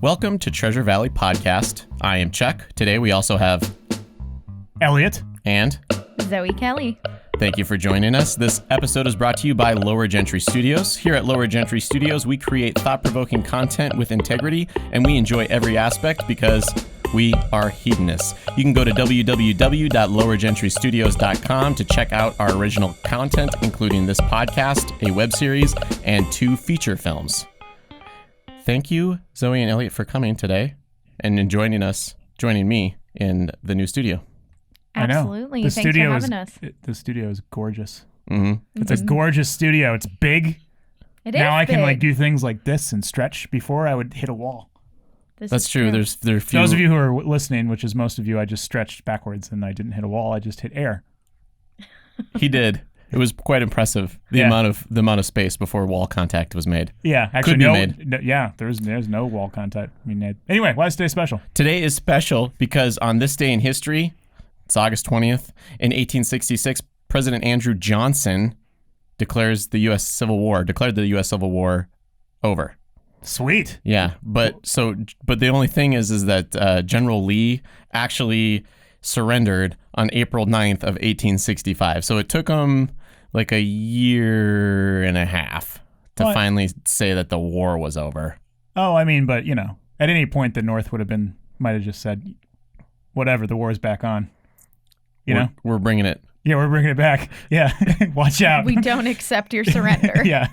Welcome to Treasure Valley Podcast. I am Chuck. Today we also have Elliot and Zoe Kelly. Thank you for joining us. This episode is brought to you by LowerGentry Studios. Here at LowerGentry Studios, we create thought-provoking content with integrity, and we enjoy every aspect because we are hedonists. You can go to www.lowergentrystudios.com to check out our original content, including this podcast, a web series, and 2 feature films. Thank you, Zoe and Elliot, for coming today and joining me in the new studio. Absolutely. Thanks for having us. The studio is gorgeous. Mm-hmm. It's a gorgeous studio. It's big. It now is I can big. do things like this and stretch. Before I would hit a wall. That's true. There are few... Those of you who are listening, which is most of you, I just stretched backwards and I didn't hit a wall. I just hit air. He did. It was quite impressive the amount of space before wall contact was made. Yeah, actually, there's no wall contact. Anyway, why is today special? Today is special because on this day in history, it's August 20th, in 1866, President Andrew Johnson declared the U.S. Civil War over. Sweet. Yeah, but the only thing is that General Lee actually surrendered on April 9th of 1865. So it took him like a year and a half to finally say that the war was over. Oh, but at any point the North might have just said, whatever, the war's back on. We're bringing it. Yeah, we're bringing it back. Yeah, watch out. We don't accept your surrender. Yeah,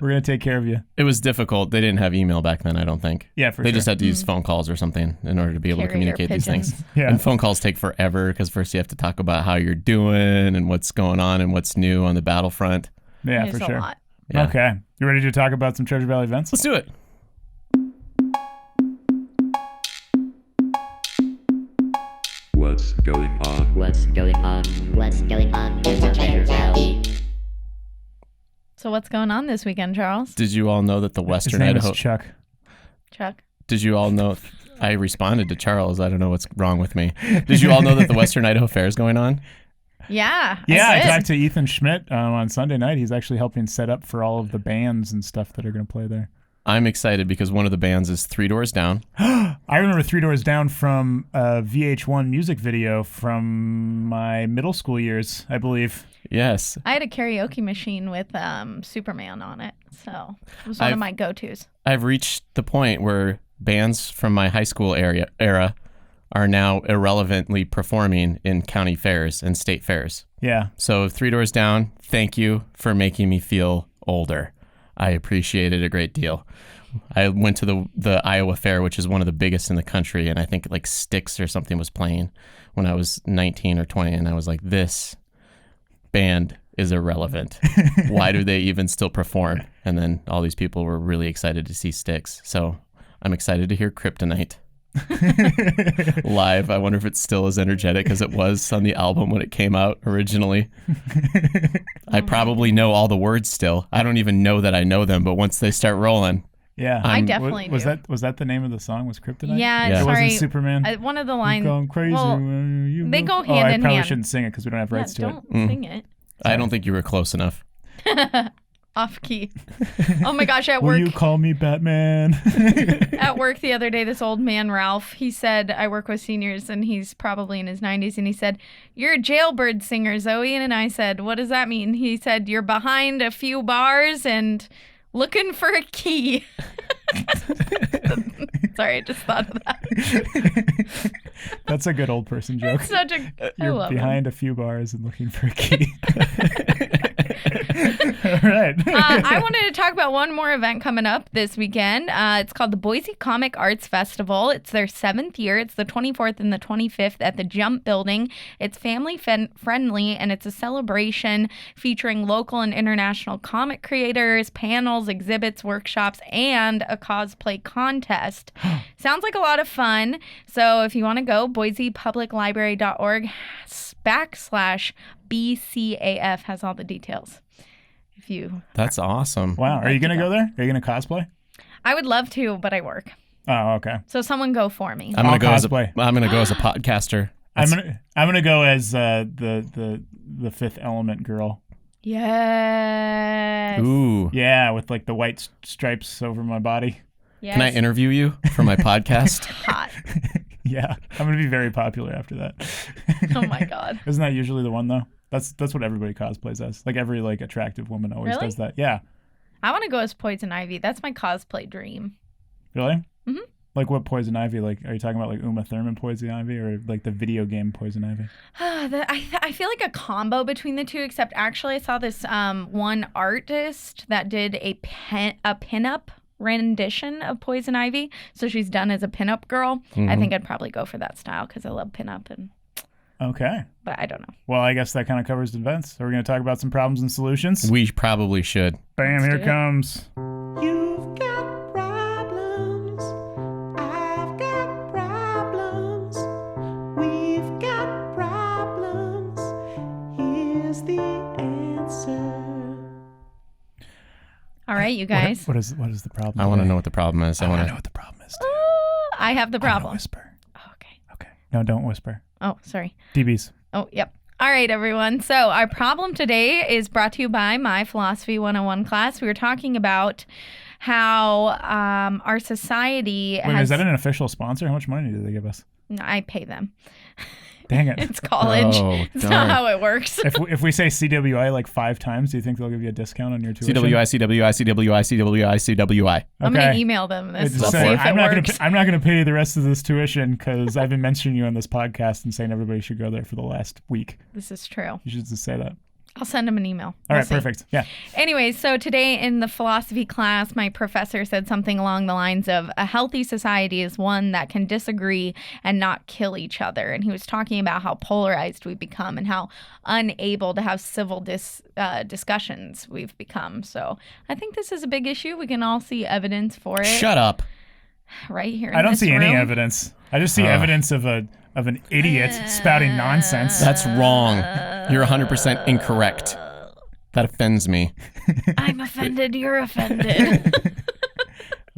we're going to take care of you. It was difficult. They didn't have email back then, I don't think. Yeah, They just had to use phone calls or something in order to be able to communicate these things. Yeah. And phone calls take forever because first you have to talk about how you're doing and what's going on and what's new on the battlefront. Yeah, There's for sure. a lot. Yeah. Okay. You ready to talk about some Treasure Valley events? Let's do it. What's going on? What's going on? What's going on in the Treasure Valley? So what's going on this weekend, Charles? Did you all know that the His Western name Idaho... is Chuck. Chuck? Did you all know... I responded to Charles. I don't know what's wrong with me. Did you all know that the Western Idaho Fair is going on? Yeah. Yeah, I did. talked to Ethan Schmidt on Sunday night. He's actually helping set up for all of the bands and stuff that are going to play there. I'm excited because one of the bands is 3 Doors Down. I remember 3 Doors Down from a VH1 music video from my middle school years, I believe. Yes. I had a karaoke machine with Superman on it, so it was one of my go-tos. I've reached the point where bands from my high school era are now irrelevantly performing in county fairs and state fairs. Yeah. So 3 Doors Down, thank you for making me feel older. I appreciate it a great deal. I went to the Iowa Fair, which is one of the biggest in the country, and I think like Styx or something was playing when I was 19 or 20, and I was like, this band is irrelevant. Why do they even still perform? And then all these people were really excited to see Styx. So I'm excited to hear Kryptonite live. I wonder if it's still as energetic as it was on the album when it came out originally. I probably know all the words still. I don't even know that I know them, but once they start rolling, yeah, I definitely was do. Was that the name of the song? Was Kryptonite? Yeah. It Sorry. wasn't Superman. One of the lines. You're going crazy. They go hand in I hand. probably shouldn't sing it because we don't have rights to it. Don't sing it. I don't think you were close enough. Off key. Oh my gosh, at Will work. you call me Batman? At work the other day, this old man, Ralph, he said, I work with seniors and he's probably in his 90s, and he said, "You're a jailbird singer, Zoe." And I said, "What does that mean?" He said, "You're behind a few bars and looking for a key." Sorry, I just thought of that. That's a good old person joke. It's such a... I You're love behind a few bars and looking for a key. All right. I wanted to talk about one more event coming up this weekend. It's called the Boise Comic Arts Festival. It's their 7th year. It's the 24th and the 25th at the Jump Building. It's family friendly, and it's a celebration featuring local and international comic creators, panels, exhibits, workshops, and a cosplay contest. Sounds like a lot of fun. So if you want to go, boisepubliclibrary.org/BCAF has all the details. That's awesome. Wow. Are you going to go there? Are you going to cosplay? I would love to, but I work. Oh, okay. So someone go for me. I'm gonna go as a podcaster. I'm gonna go as the Fifth Element girl. Yes. Ooh. Yeah, with like the white stripes over my body. Yes. Can I interview you for my podcast? Hot. Yeah, I'm gonna be very popular after that. Oh my God. Isn't that usually the one though? That's what everybody cosplays as. Like every like attractive woman always Really? does that. Yeah. I want to go as Poison Ivy. That's my cosplay dream. Really? Mhm. Like what Poison Ivy? Like, are you talking about like Uma Thurman Poison Ivy or like the video game Poison Ivy? I feel like a combo between the two, except actually I saw this one artist that did a pinup rendition of Poison Ivy. So she's done as a pinup girl. I think I'd probably go for that style because I love pinup. Okay. But I don't know. Well, I guess that kind of covers the events. So we're going to talk about some problems and solutions. We probably should. Bam, Let's here do it it. comes. You've got problems. I've got problems. We've got problems. Here's the answer. All right, you guys. What is the problem? I want to today? know what the problem is. I want to know what the problem is. Too. I have the I wanna problem. whisper. Oh, okay. Okay. No, don't whisper. Oh, sorry. DBs. Oh, yep. All right, everyone. So our problem today is brought to you by my Philosophy 101 class. We were talking about how our society Wait, has... is that an official sponsor? How much money do they give us? No, I pay them. Dang it. It's college. Oh, It's darn. not how it works. If we say CWI like 5 times, do you think they'll give you a discount on your tuition? CWI, CWI, CWI, CWI, CWI. I'm going Okay. to email them this Just to see say, if it I'm not works. gonna pay you the rest of this tuition because I've been mentioning you on this podcast and saying everybody should go there for the last week. This is true. You should just say that. I'll send them an email. All We'll right, see. perfect. Yeah. Anyway, so today in the philosophy class, my professor said something along the lines of a healthy society is one that can disagree and not kill each other. And he was talking about how polarized we've become and how unable to have civil discussions we've become. So I think this is a big issue. We can all see evidence for it Shut up. right here in I don't this see any room. evidence. I just see evidence of an idiot spouting nonsense. That's wrong. You're 100% incorrect. That offends me. I'm offended. You're offended.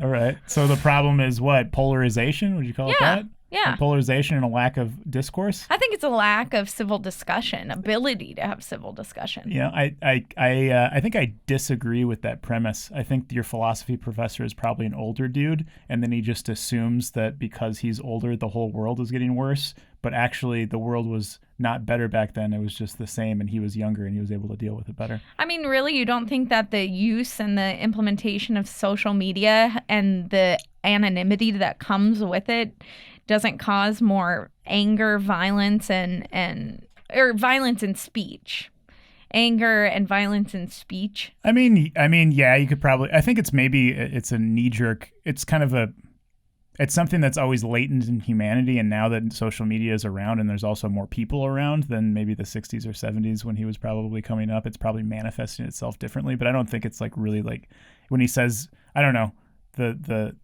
All right. So the problem is what? Polarization? Would you call it Yeah. that? Yeah. Polarization and a lack of discourse? I think it's a lack of civil discussion, ability to have civil discussion. Yeah, I think I disagree with that premise. I think your philosophy professor is probably an older dude, and then he just assumes that because he's older, the whole world is getting worse. But actually, the world was not better back then. It was just the same, and he was younger, and he was able to deal with it better. I mean, really, you don't think that the use and the implementation of social media and the anonymity that comes with it doesn't cause more anger, violence, or violence in speech? Anger and violence in speech. I mean, yeah, you could probably. I think it's a knee jerk. It's kind of it's something that's always latent in humanity, and now that social media is around and there's also more people around than maybe the 60s or 70s when he was probably coming up, it's probably manifesting itself differently. But I don't think it's like really like when he says, I don't know, the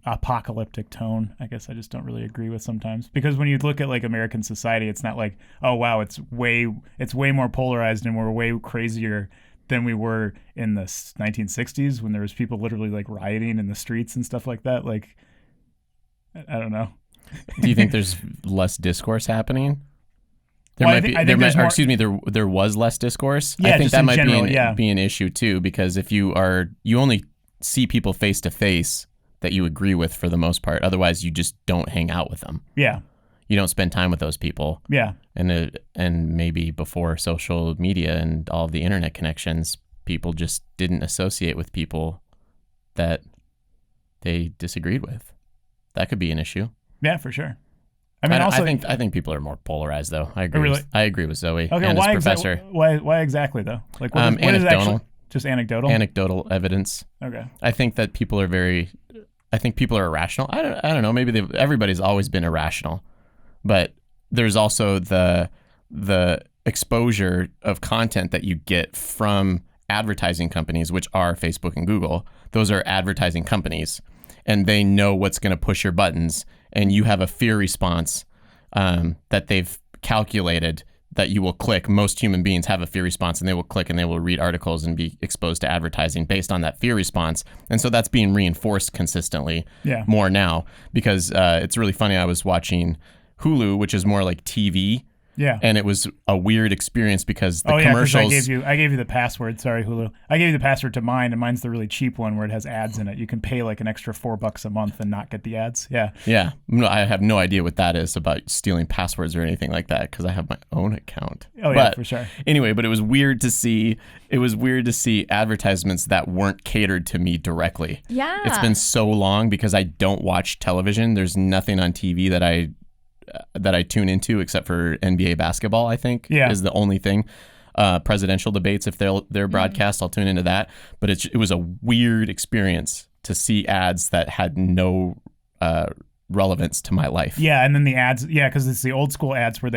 apocalyptic tone, I guess I just don't really agree with sometimes. Because when you look at like American society, it's not like, oh wow, it's way more polarized and we're way crazier than we were in the 1960s when there was people literally like rioting in the streets and stuff like that. Like, I don't know. Do you think there's less discourse happening? There Well, might be. I think There might, there's or more- excuse me. There was less discourse. Yeah, I think just that in might general, be an issue too, because if you only see people face to face that you agree with for the most part. Otherwise, you just don't hang out with them. Yeah. You don't spend time with those people. Yeah. And maybe before social media and all of the internet connections, people just didn't associate with people that they disagreed with. That could be an issue. Yeah, for sure. I mean, also, I think people are more polarized, though. I agree. Really? I agree with Zoe okay, and why his professor. why exactly though? Like, what is Anecdotal. actually just anecdotal? Anecdotal evidence. Okay. I think that people are irrational. I don't know. Maybe everybody's always been irrational, but there's also the exposure of content that you get from advertising companies, which are Facebook and Google. Those are advertising companies, and they know what's going to push your buttons, and you have a fear response that they've calculated that you will click. Most human beings have a fear response, and they will click and they will read articles and be exposed to advertising based on that fear response. And so that's being reinforced consistently more now, because it's really funny. I was watching Hulu, which is more like TV, Yeah. And it was a weird experience because the 'cause commercials. I gave you the password. Sorry, Hulu. I gave you the password to mine, and mine's the really cheap one where it has ads in it. You can pay like an extra $4 a month and not get the ads. Yeah. Yeah. No, I have no idea what that is about stealing passwords or anything like that because I have my own account. Oh, yeah, for sure. Anyway, but it was weird to see. It was weird to see advertisements that weren't catered to me directly. Yeah. It's been so long because I don't watch television. There's nothing on TV that I tune into except for NBA basketball, I think, is the only thing. Presidential debates, if they're broadcast, I'll tune into that. But it was a weird experience to see ads that had no relevance to my life. Yeah, and then the ads, because it's the old school ads where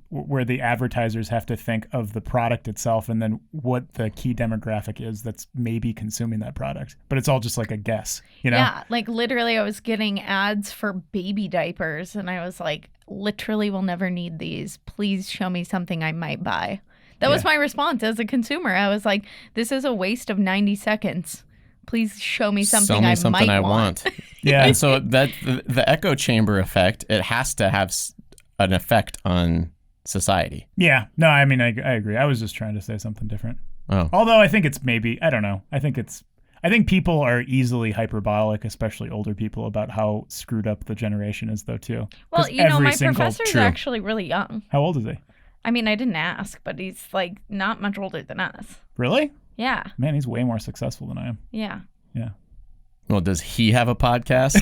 where the advertisers have to think of the product itself and then what the key demographic is that's maybe consuming that product. But it's all just like a guess, you know? Yeah, like literally I was getting ads for baby diapers and I was like, literally will never need these. Please show me something I might buy. That was my response as a consumer. I was like, this is a waste of 90 seconds. Please show me something I want. Yeah. And so that the echo chamber effect, it has to have an effect on society. Yeah. No, I mean, I agree. I was just trying to say something different. Oh. Although I think it's maybe, I don't know. I think people are easily hyperbolic, especially older people, about how screwed up the generation is, though, too. Well, my professor's actually really young. How old is he? I mean, I didn't ask, but he's like not much older than us. Really? Yeah. Man, he's way more successful than I am. Yeah. Yeah. Well, does he have a podcast?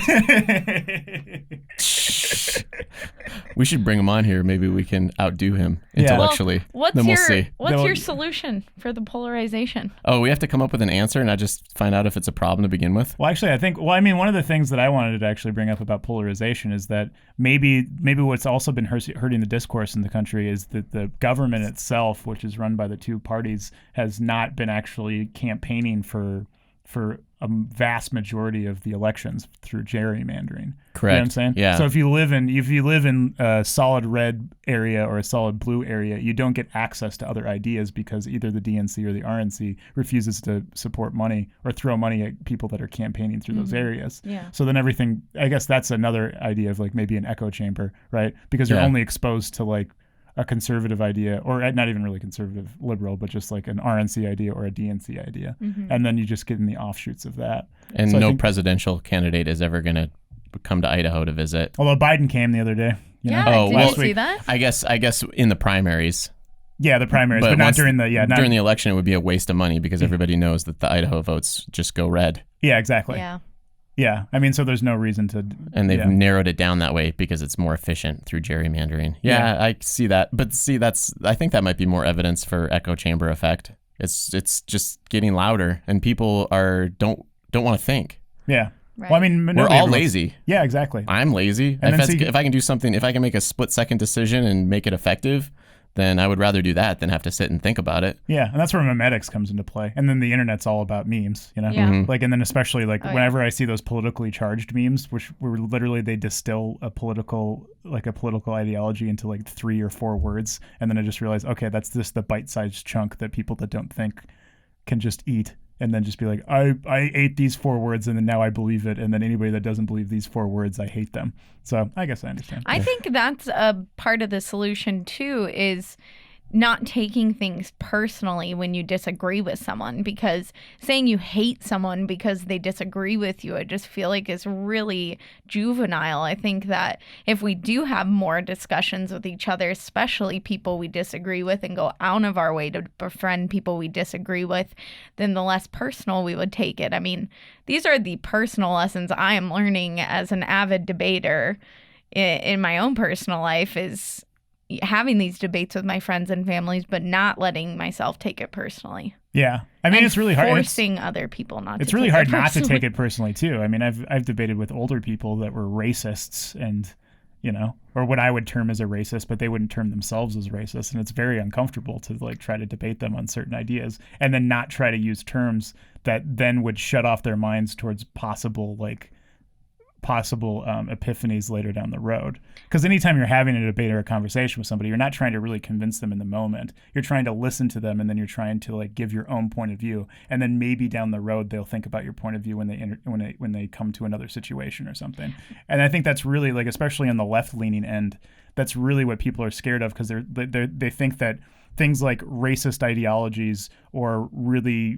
We should bring him on here. Maybe we can outdo him intellectually. Well, then we'll see. What's your solution for the polarization? Oh, we have to come up with an answer and not just find out if it's a problem to begin with? Well, actually, one of the things that I wanted to actually bring up about polarization is that maybe what's also been hurting the discourse in the country is that the government itself, which is run by the two parties, has not been actually campaigning for a vast majority of the elections through gerrymandering. Correct. You know what I'm saying? Yeah. So if you live in a solid red area or a solid blue area, you don't get access to other ideas because either the DNC or the RNC refuses to support money or throw money at people that are campaigning through those areas. Yeah. So then everything, I guess that's another idea of like maybe an echo chamber, right? Because you're only exposed to like a conservative idea, or not even really conservative liberal, but just like an RNC idea or a DNC idea. And then you just get in the offshoots of that. And so no presidential candidate is ever going to come to Idaho to visit. Although Biden came the other day. Did you see that? I guess in the primaries. Yeah, the primaries, but not during the during the election, it would be a waste of money because everybody knows that the Idaho votes just go red. Yeah, exactly. Yeah. Yeah, I mean, so there's no reason to. And they've narrowed it down that way because it's more efficient through gerrymandering. Yeah, I see that. But see, I think that might be more evidence for echo chamber effect. It's just getting louder, and people don't want to think. Yeah. Right. Well, I mean, we're all lazy. Yeah, exactly. I'm lazy. If I can do something, if I can make a split-second decision and make it effective, then I would rather do that than have to sit and think about it. Yeah, and that's where memetics comes into play. And then the internet's all about memes, you know? Yeah. Like, and then especially like whenever I see those politically charged memes, which were literally they distill a political ideology into like 3 or 4 words, and then I just realized, okay, that's just the bite-sized chunk that people that don't think can just eat. And then just be like, I ate these 4 words and then now I believe it. And then anybody that doesn't believe these 4 words, I hate them. So I guess I understand. I think that's a part of the solution too, is not taking things personally when you disagree with someone, because saying you hate someone because they disagree with you, I just feel like is really juvenile. I think that if we do have more discussions with each other, especially people we disagree with, and go out of our way to befriend people we disagree with, then the less personal we would take it. I mean, these are the personal lessons I am learning as an avid debater in my own personal life, is having these debates with my friends and families, but not letting myself take it personally. Yeah. I mean, it's really hard. Forcing other people not to take it personally. It's really hard not to take it personally, too. I mean, I've debated with older people that were racists and, you know, or what I would term as a racist, but they wouldn't term themselves as racist. And it's very uncomfortable to like try to debate them on certain ideas and then not try to use terms that then would shut off their minds towards possible like possible epiphanies later down the road. Because anytime you're having a debate or a conversation with somebody, you're not trying to really convince them in the moment. You're trying to listen to them, and then you're trying to like give your own point of view. And then maybe down the road they'll think about your point of view when they come to another situation or something. And I think that's really like, especially on the left-leaning end, that's really what people are scared of, because they think that things like racist ideologies or really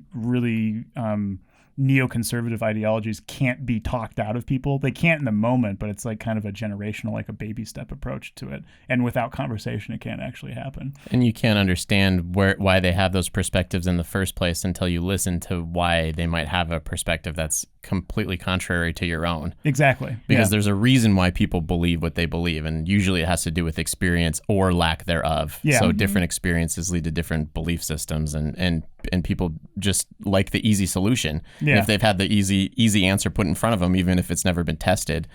neoconservative ideologies can't be talked out of people. They can't in the moment, but it's like kind of a generational, like a baby step approach to it. And without conversation, it can't actually happen. And you can't understand why they have those perspectives in the first place until you listen to why they might have a perspective that's completely contrary to your own. Exactly. Because there's a reason why people believe what they believe, and usually it has to do with experience or lack thereof. Yeah. So different experiences lead to different belief systems, and people just like the easy solution. Yeah. And if they've had the easy answer put in front of them, even if it's never been tested,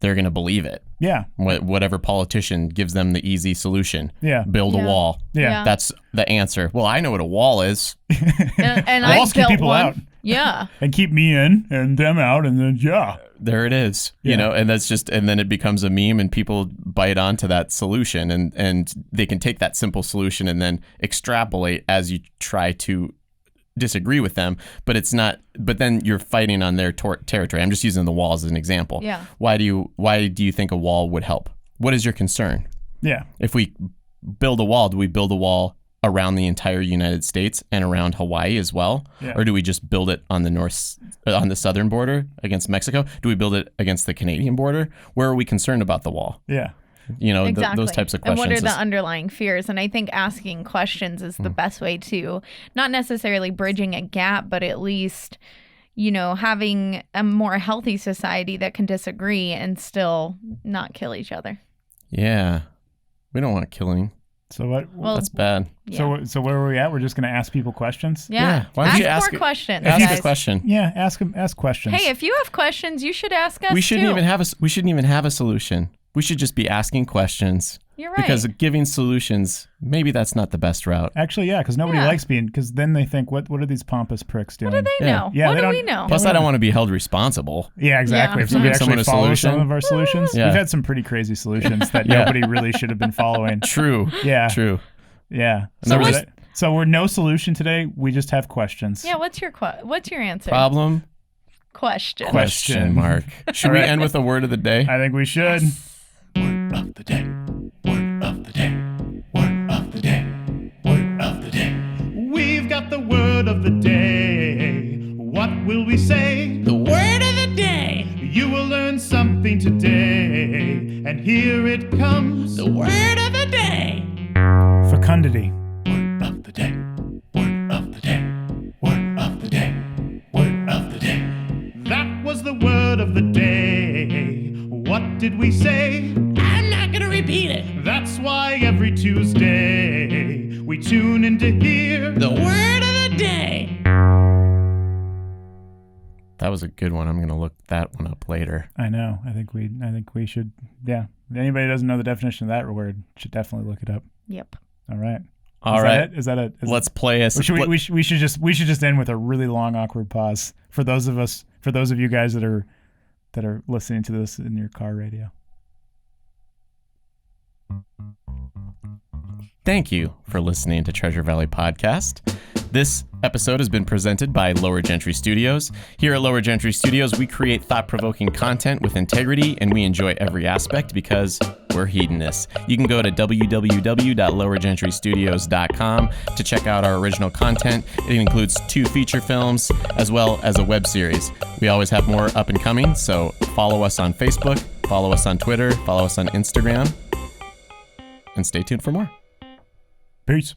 they're going to believe it. Yeah. Whatever politician gives them the easy solution. Yeah. Build a wall. Yeah. That's the answer. Well, I know what a wall is. And Walls I keep built people one. out. Yeah. And keep me in and them out, and then There it is. Yeah. You know, and that's just, and then it becomes a meme, and people bite onto that solution, and they can take that simple solution and then extrapolate as you try to disagree with them, but it's not, but then you're fighting on their territory. I'm just using the wall as an example. Yeah. Why do you think a wall would help? What is your concern? Yeah. If we build a wall, do we build a wall around the entire United States and around Hawaii as well? Yeah. Or do we just build it on the southern border against Mexico? Do we build it against the Canadian border? Where are we concerned about the wall? Yeah. You know, Exactly. those types of And questions. what are the underlying fears? And I think asking questions is the best way to, not necessarily bridging a gap, but at least, you know, having a more healthy society that can disagree and still not kill each other. Yeah. We don't want killing. So what? Well, That's bad. Yeah. So where are we at? We're just going to ask people questions. Yeah. Why don't you ask ask more questions. Ask guys. a question. Yeah. Ask questions. Hey, if you have questions, you should ask us We shouldn't too. even have a solution. We should just be asking questions. You're right. Because giving solutions, maybe that's not the best route. Actually, yeah, because nobody Yeah. likes being, because then they think, what are these pompous pricks doing? What do they Yeah. know? Yeah, what they do don't- we know? Plus, I don't want to be held responsible. Yeah, exactly. Yeah. If somebody Give someone actually a follows some solution. of our solutions, Yeah. we've had some pretty crazy solutions that Yeah. nobody really should have been following. True. Yeah. True. Yeah. And there was- So we're no solution today. We just have questions. Yeah, what's your answer? Problem? Question. Question. Mark. Should we All right. end with a word of the day? I think we should. Word of the day. Word of the day. Word of the day. Word of the day. We've got the word of the day. What will we say? The word of the day. You will learn something today. And here it comes. The word of the day. Fecundity. Word of the day. Word of the day. Word of the day. Word of the day. That was the word of the day. What did we say? I'm not gonna repeat it. That's why every Tuesday we tune in to hear The word of the day. That was a good one. I'm going to look that one up later. I know. I think we should. Yeah. If anybody doesn't know the definition of that word, should definitely look it up. Yep. All right. All Is right. that it? Is that it? Let's play us. Or should we should just end with a really long awkward pause for those of you guys that are listening to this in your car radio. Thank you for listening to Treasure Valley Podcast. This episode has been presented by LowerGentry Studios. Here at LowerGentry Studios, we create thought-provoking content with integrity, and we enjoy every aspect because we're hedonists. You can go to www.lowergentrystudios.com to check out our original content. It includes 2 feature films as well as a web series. We always have more up and coming, so follow us on Facebook, follow us on Twitter, follow us on Instagram, and stay tuned for more. Peace.